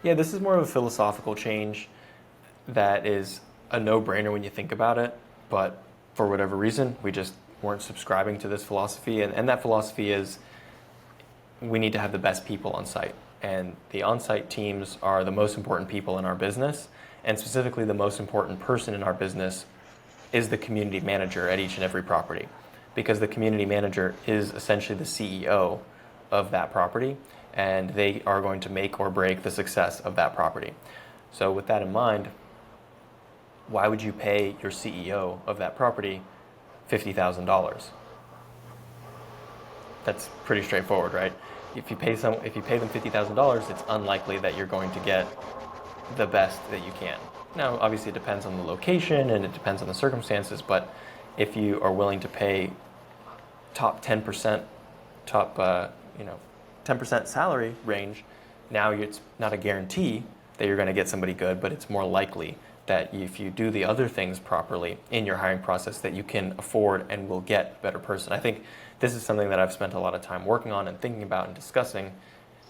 Yeah, this is more of a philosophical change that is a no-brainer when you think about it, but for whatever reason, we just weren't subscribing to this philosophy, and that philosophy is we need to have the best people on site. And the on-site teams are the most important people in our business, and specifically the most important person in our business is the community manager at each and every property, because the community manager is essentially the CEO of that property, and they are going to make or break the success of that property. So with that in mind, why would you pay your CEO of that property $50,000? That's pretty straightforward, right? If you pay them $50,000, it's unlikely that you're going to get the best that you can. Now, obviously, it depends on the location and it depends on the circumstances, but if you are willing to pay top 10%, 10% salary range, now it's not a guarantee that you're going to get somebody good, but it's more likely that if you do the other things properly in your hiring process, that you can afford and will get a better person. I think this is something that I've spent a lot of time working on and thinking about and discussing,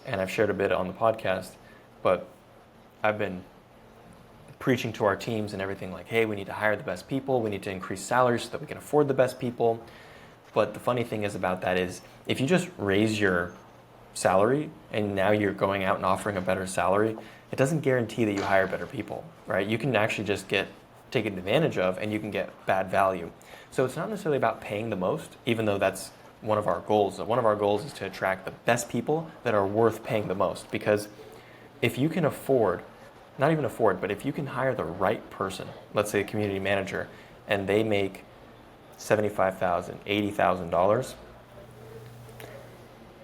and I've shared a bit on the podcast, but I've been preaching to our teams and everything like, hey, we need to hire the best people, we need to increase salaries so that we can afford the best people. But the funny thing is about that is if you just raise your salary and now you're going out and offering a better salary, it doesn't guarantee that you hire better people, right? You can actually just get taken advantage of and you can get bad value. So it's not necessarily about paying the most, even though that's one of our goals. One of our goals is to attract the best people that are worth paying the most, because if you can afford, not even afford, but if you can hire the right person, let's say a community manager, and they make $75,000, $80,000,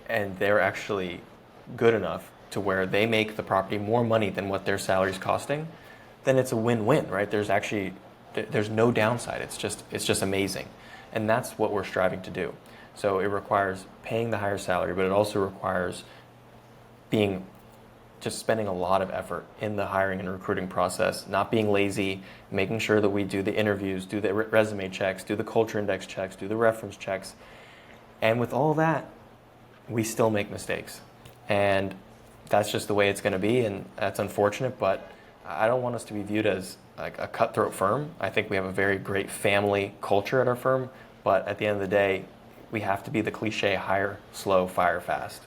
and they're actually good enough to where they make the property more money than what their salary is costing, then it's a win-win, right? There's no downside. It's just amazing. And that's what we're striving to do. So it requires paying the higher salary, but it also requires spending a lot of effort in the hiring and recruiting process, not being lazy, making sure that we do the interviews, do the resume checks, do the culture index checks, do the reference checks. And with all that, we still make mistakes. And that's just the way it's going to be, and that's unfortunate, but I don't want us to be viewed as like a cutthroat firm. I think we have a very great family culture at our firm, but at the end of the day, we have to be the cliche hire slow, fire fast.